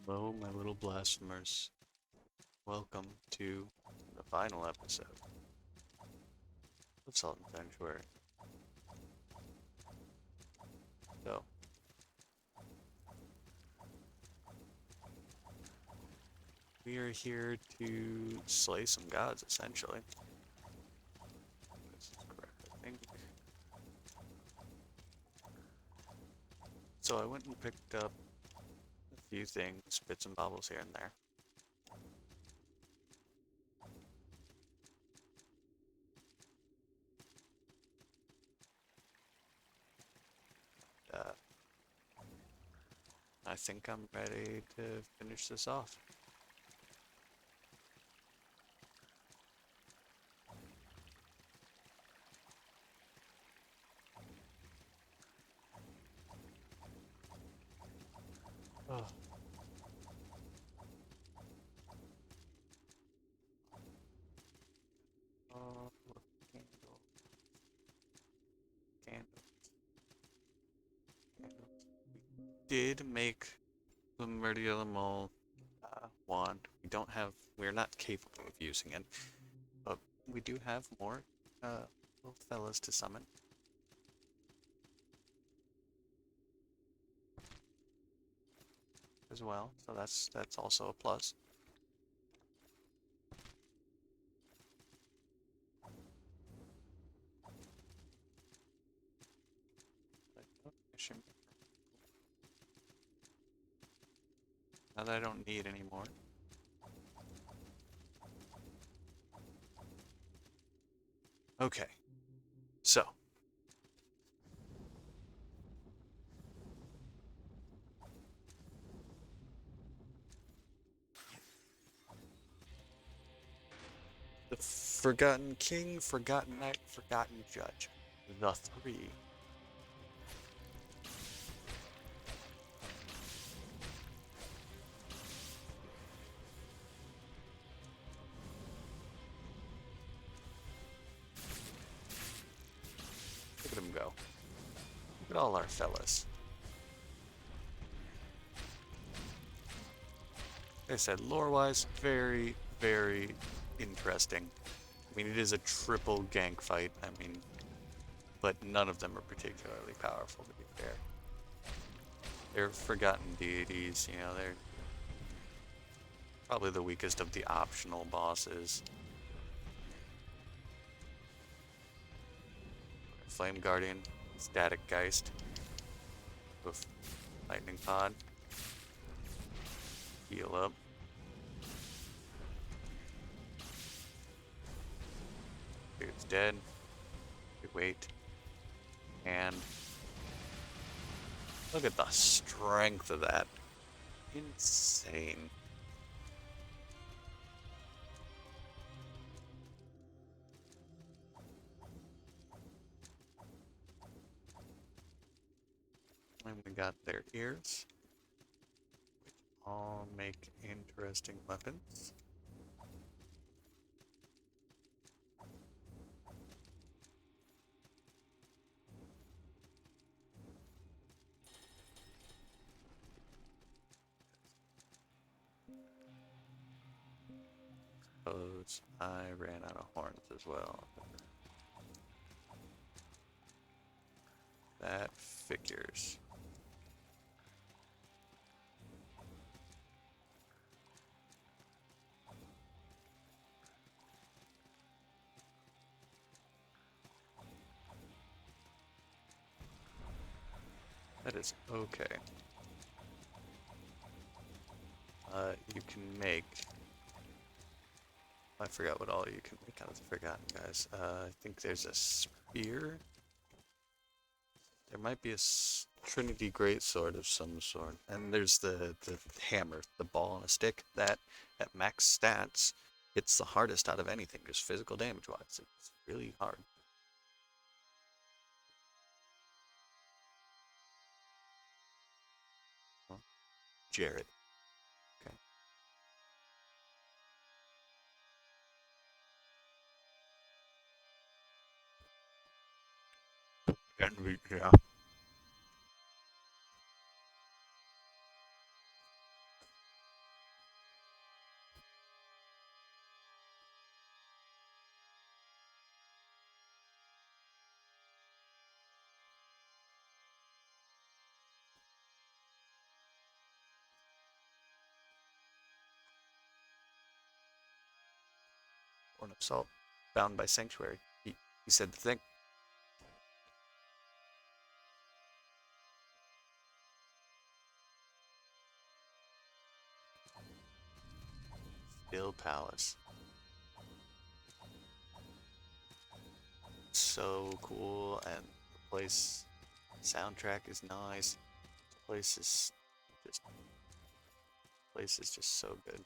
Hello, my little blasphemers. Welcome to the final episode of Salt and Sanctuary. So, we are here to slay some gods, essentially. This is correct, I think. So I went and picked up a few things, bits and bobbles here and there. Uh, I think I'm ready to finish this off. Oh. Candle, candle, candle. We did make the Meridian wand. We're not capable of using it, but we do have more little fellas to summon. As well, so that's also a plus. Now that I don't need anymore. Okay, so the Forgotten King, Forgotten Knight, Forgotten Judge. The three. Look at them go. Look at all our fellas. Like I said, lore-wise, very, very interesting. I mean, it is a triple gank fight. I mean, but none of them are particularly powerful, to be fair. They're forgotten deities, you know, they're probably the weakest of the optional bosses. Flame Guardian, Static Geist, with Lightning Pod, heal up. Dude's dead. We wait. And look at the strength of that. Insane. And we got their ears, which all make interesting weapons. Suppose I ran out of horns as well. That figures. That is okay. You can make. I forgot what all you can make out of the Forgotten guys. I think there's a spear. There might be a Trinity Greatsword of some sort. And there's the hammer, the ball and a stick. That, at max stats, hits the hardest out of anything, just physical damage-wise. It's really hard. Well, Jared. Okay. Yeah. Horn of Salt, bound by Sanctuary. He said the thing. Still Palace. So cool, and the place soundtrack is nice. The place is just so good.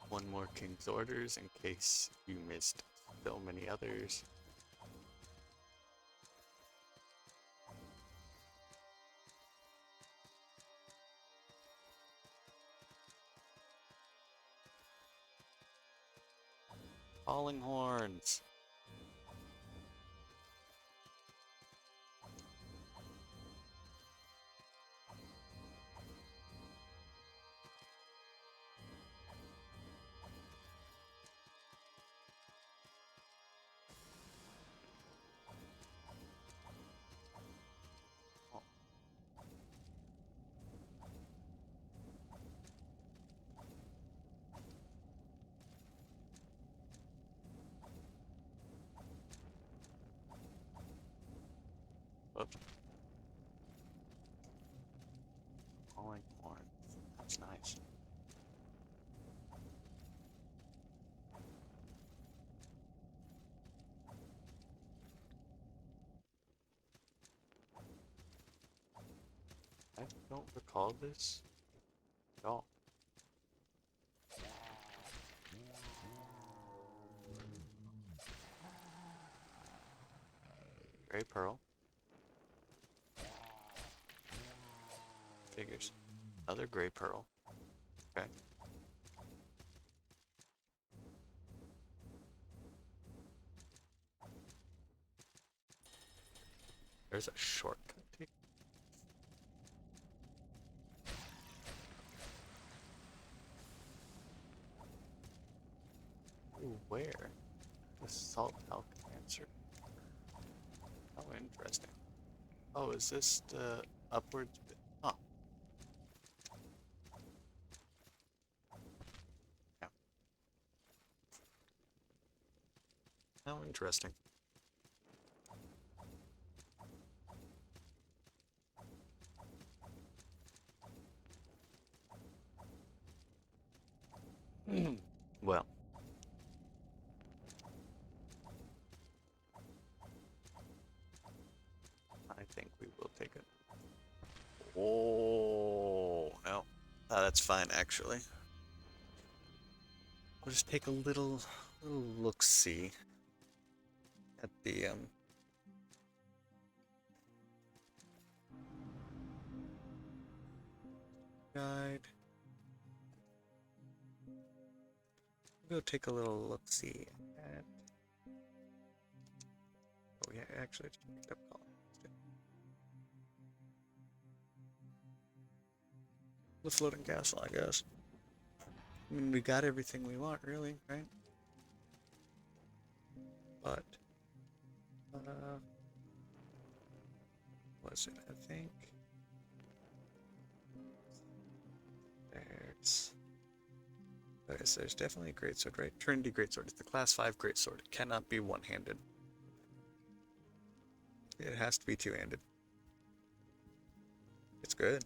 One more King's Orders in case you missed so many others. Falling Horns. Oops. Falling Horns. That's nice. I don't recall this at all. Gray Pearl. Figures. Another Gray Pearl. Okay. There's a shortcut. Ooh, where? The Salt Elk answer. Oh, interesting. Oh, is this the upwards bit? Huh. Yeah. Oh, interesting. Well, I think we will take it. Oh, no. That's fine, actually. We'll just take a little look-see at the, guide. We'll go take a little look-see at... Oh, yeah, actually, just picked up columns. The floating castle, I guess. I mean, we got everything we want, really, right? But, was it, I think? Okay, so there's definitely a greatsword, right? Trinity greatsword. It's the class 5 greatsword. It cannot be one-handed. It has to be two-handed. It's good.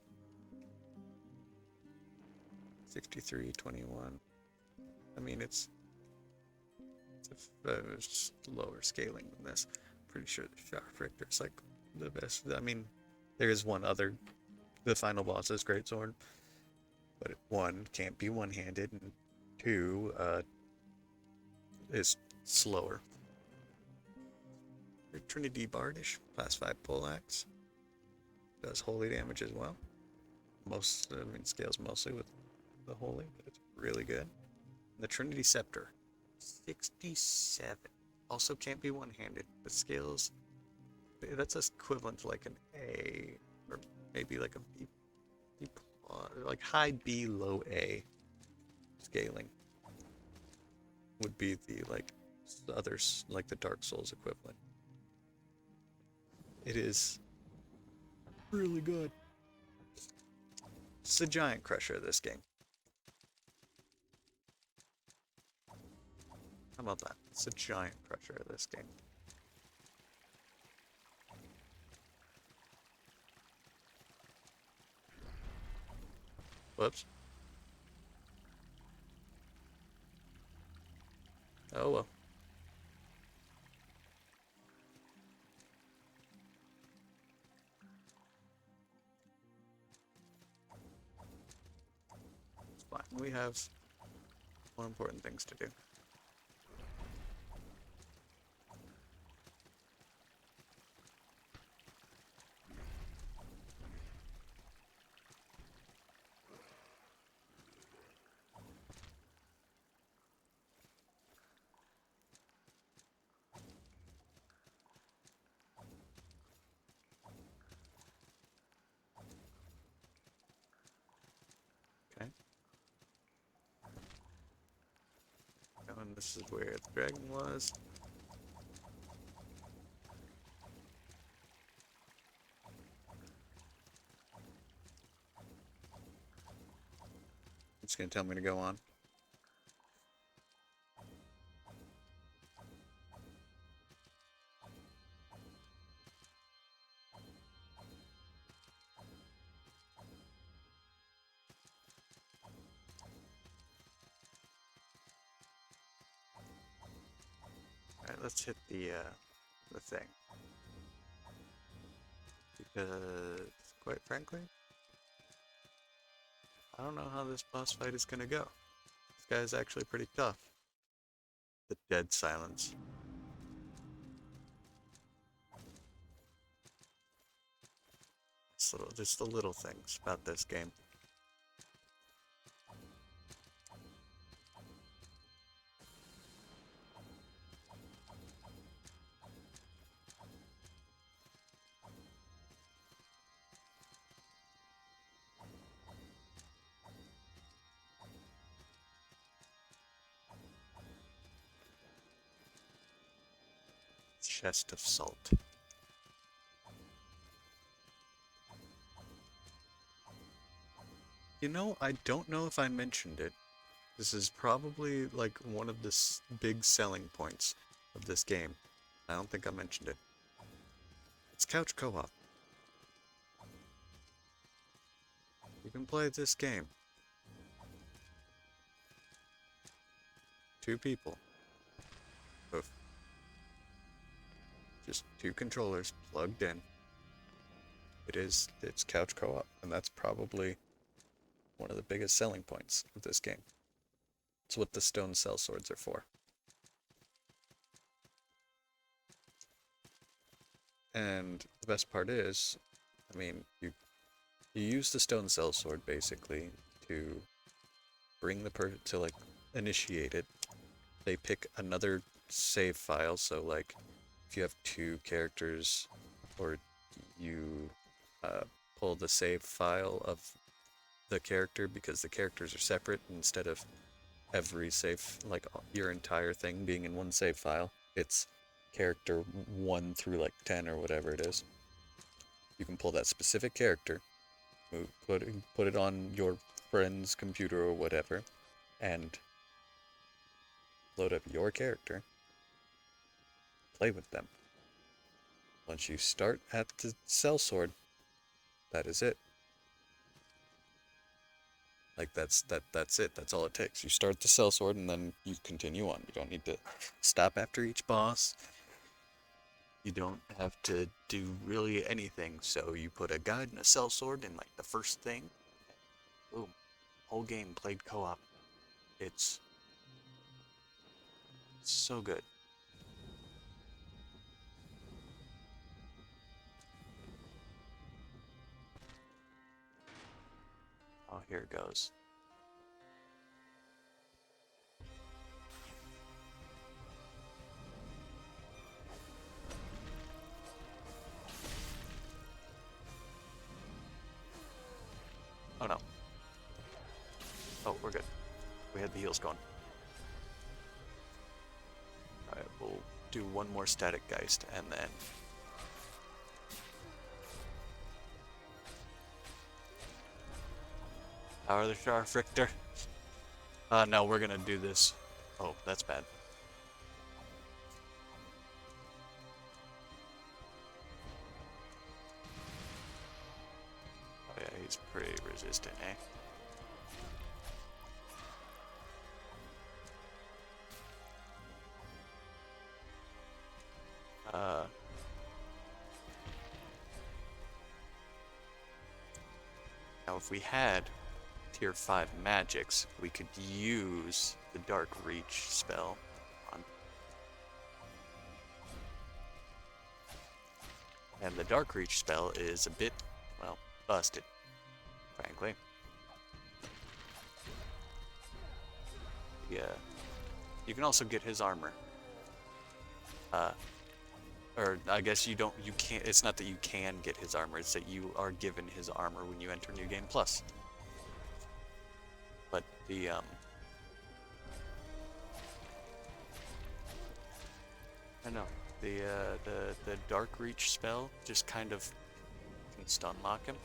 6321. I mean, it's lower scaling than this. Pretty sure the Scharfrichter is like the best. I mean, there is one other. The final boss is greatsword, but one can't be one-handed, and two is slower. Trinity Bardish, class 5 poleaxe, does holy damage as well. I mean, scales mostly with the holy, but it's really good. The Trinity Scepter, 67. Also can't be one-handed, but scales. That's equivalent to like an A, or maybe like a B, like high B, low A scaling would be the like others, like the Dark Souls equivalent. It is really good. It's the giant crusher of this game. How about that? It's the giant crusher of this game. Whoops. Oh well. It's fine. We have more important things to do. Okay. And this is where the dragon was. It's gonna tell me to go on. Alright, let's hit the thing. Because, quite frankly, I don't know how this boss fight is gonna go. This guy is actually pretty tough. The dead silence. Just the little things about this game. Chest of salt. You know, I don't know if I mentioned it. This is probably like one of the big selling points of this game. I don't think I mentioned it. It's couch co-op. You can play this game. 2 people. With just 2 controllers plugged in. It's couch co-op, and that's probably one of the biggest selling points of this game. It's what the stone cell swords are for. And the best part is, I mean, you use the stone cell sword basically to bring the to like initiate it. They pick another save file, so like if you have 2 characters, or you pull the save file of the character, because the characters are separate, instead of every save, like your entire thing being in one save file, it's character 1 through like 10 or whatever it is. You can pull that specific character, put it on your friend's computer or whatever, and load up your character, play with them. Once you start at the sellsword, that is it. Like that's it. That's all it takes. You start the sellsword and then you continue on. You don't need to stop after each boss. You don't have to do really anything. So you put a guide and a sellsword in like the first thing. Boom. Whole game played co-op. It's so good. Oh, here it goes. Oh no. Oh, we're good. We had the heals going. Alright, we'll do one more static geist and then Power the Sharf, Richter. No, we're gonna do this. Oh, that's bad. Oh yeah, he's pretty resistant, eh? Uh, Now if we had tier 5 magics, we could use the Dark Reach spell on. And the Dark Reach spell is a bit, well, busted, frankly. Yeah. You can also get his armor. Or I guess you can't, it's not that you can get his armor, it's that you are given his armor when you enter New Game Plus. But I know, the Dark Reach spell just kind of can stun lock him.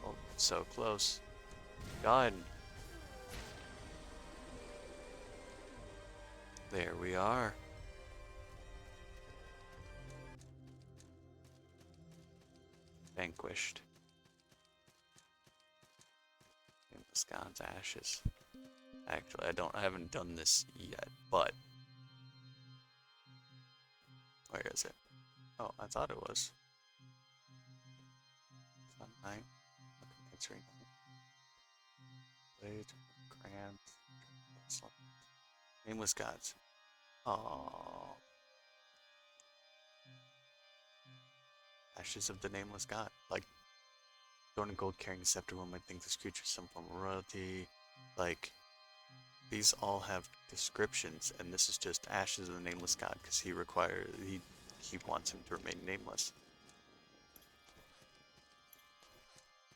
Oh, so close. God. There we are. Vanquished. In Muskan's ashes. Actually, I haven't done this yet, but where is it? Oh, I thought it was. Sun Knight. Answering. Blade. Grand. Nameless gods. Oh. Ashes of the Nameless God. Like, Thorn and Gold carrying a scepter, one might think this creature is some form of royalty. Like, these all have descriptions, and this is just Ashes of the Nameless God, because he wants him to remain nameless.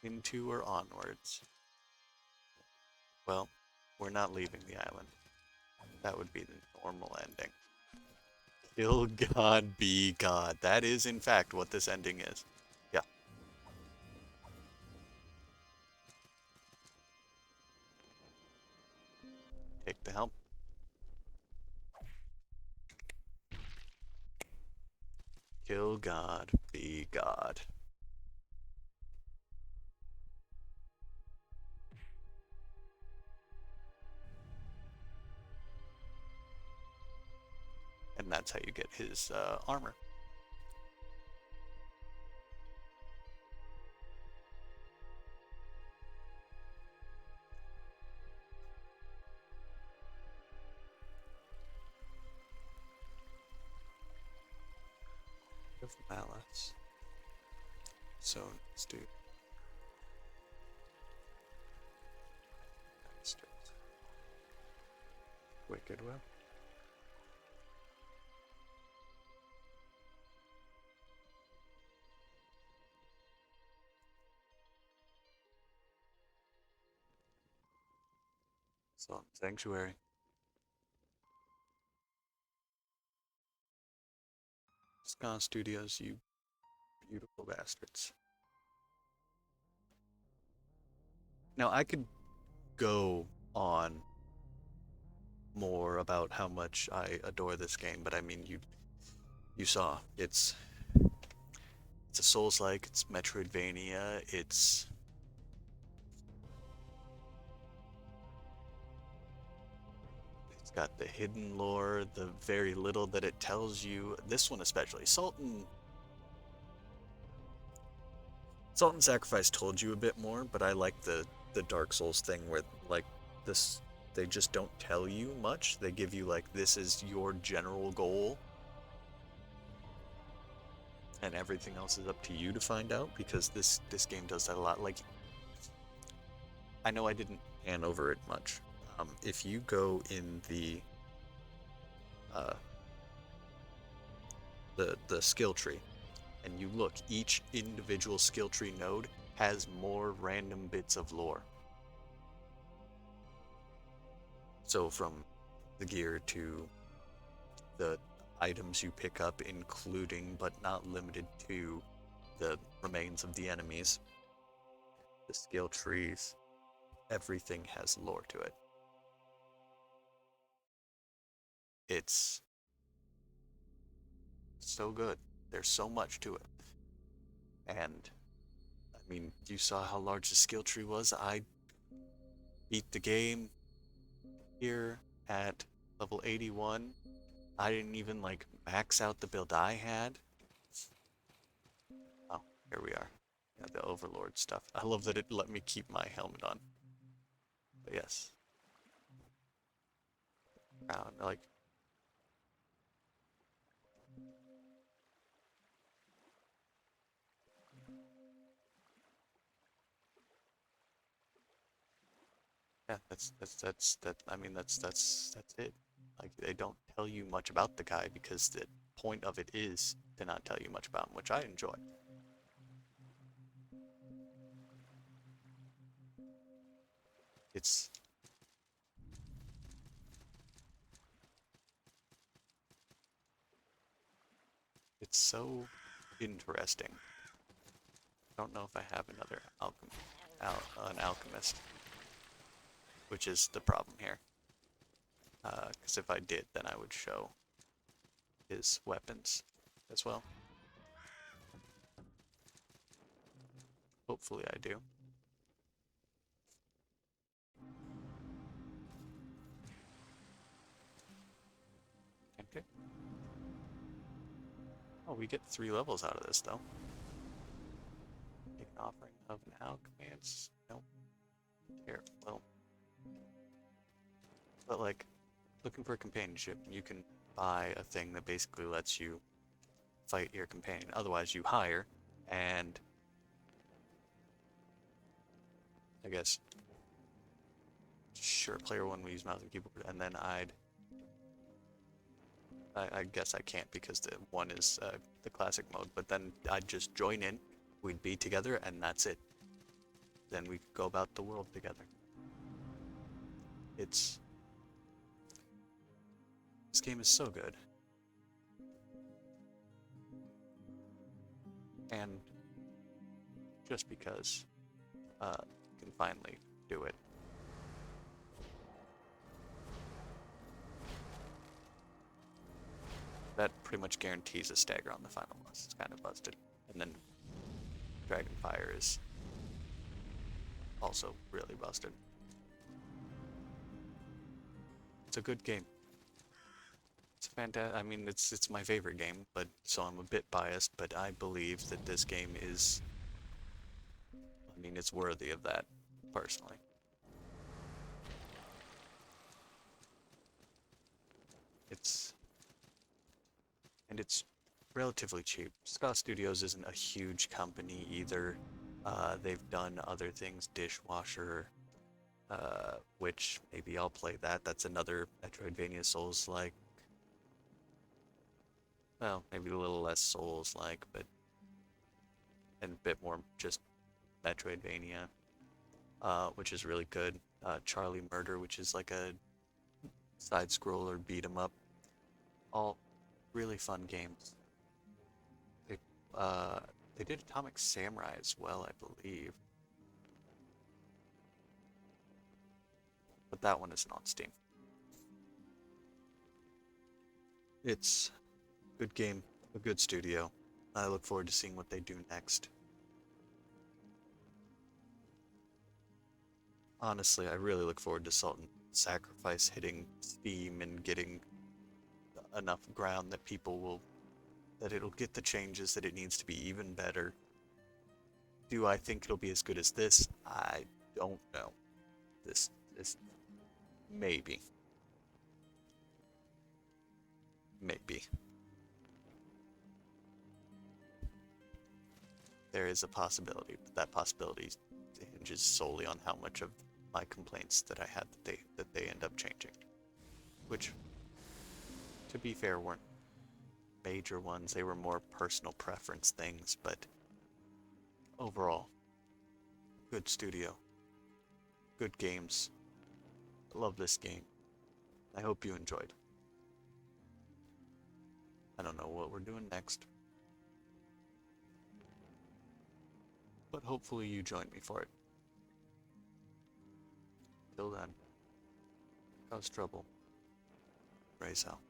Into or onwards? Well, we're not leaving the island. That would be the normal ending. Kill God, be God. That is, in fact, what this ending is. Yeah. Take the helm. Kill God, be God. And that's how you get his armor. Of malice. So let's do Wicked Will. So Sanctuary. Ska Studios, you beautiful bastards. Now I could go on more about how much I adore this game, but I mean you saw it's a Souls-like, it's Metroidvania, it's got the hidden lore, the very little that it tells you. This one especially. Salt and Sacrifice told you a bit more, but I like the Dark Souls thing where like this they just don't tell you much. They give you like this is your general goal and everything else is up to you to find out because this game does that a lot. Like I know I didn't pan over it much. If you go in uh, the skill tree, and you look, each individual skill tree node has more random bits of lore. So from the gear to the items you pick up, including but not limited to the remains of the enemies, the skill trees, everything has lore to it. It's so good. There's so much to it. And I mean, you saw how large the skill tree was. I beat the game here at level 81. I didn't even like max out the build I had. Oh, here we are. Yeah, the Overlord stuff. I love that it let me keep my helmet on. But yes. Like, yeah, I mean, that's it. Like, they don't tell you much about the guy because the point of it is to not tell you much about him, which I enjoy. It's it's so interesting. I don't know if I have another an alchemist, which is the problem here. Because if I did, then I would show his weapons as well. Hopefully I do. Okay. Oh, we get 3 levels out of this, though. Make an offering of an alchemist. Nope. Here, well. But, like, looking for companionship, you can buy a thing that basically lets you fight your companion. Otherwise, you hire, and I guess, sure, player 1 will use mouse and keyboard, and then I guess I can't because the one is the classic mode, but then I'd just join in, we'd be together, and that's it. Then we could go about the world together. This game is so good. And just because you can finally do it. That pretty much guarantees a stagger on the final boss. It's kind of busted. And then Dragonfire is also really busted. It's a good game. It's fantastic. I mean, it's my favorite game, but so I'm a bit biased, but I believe that this game is, I mean, it's worthy of that, personally. It's relatively cheap. Scott Studios isn't a huge company either. They've done other things, Dishwasher, which maybe I'll play that. That's another Metroidvania Souls-like. Well, maybe a little less Souls-like, but and a bit more just Metroidvania, which is really good. Charlie Murder, which is like a side-scroller beat 'em up. All really fun games. They they did Atomic Samurai as well, I believe. But that one isn't on Steam. It's a good game, a good studio. I look forward to seeing what they do next. Honestly, I really look forward to Salt and Sacrifice hitting Steam and getting enough ground that that it'll get the changes that it needs to be even better. Do I think it'll be as good as this? I don't know. This maybe. Maybe. There is a possibility, but that possibility hinges solely on how much of my complaints that I had that they end up changing. Which, to be fair, weren't major ones. They were more personal preference things, but overall, good studio, good games. I love this game. I hope you enjoyed. I don't know what we're doing next, but hopefully you join me for it. Till then, cause trouble. Raise hell.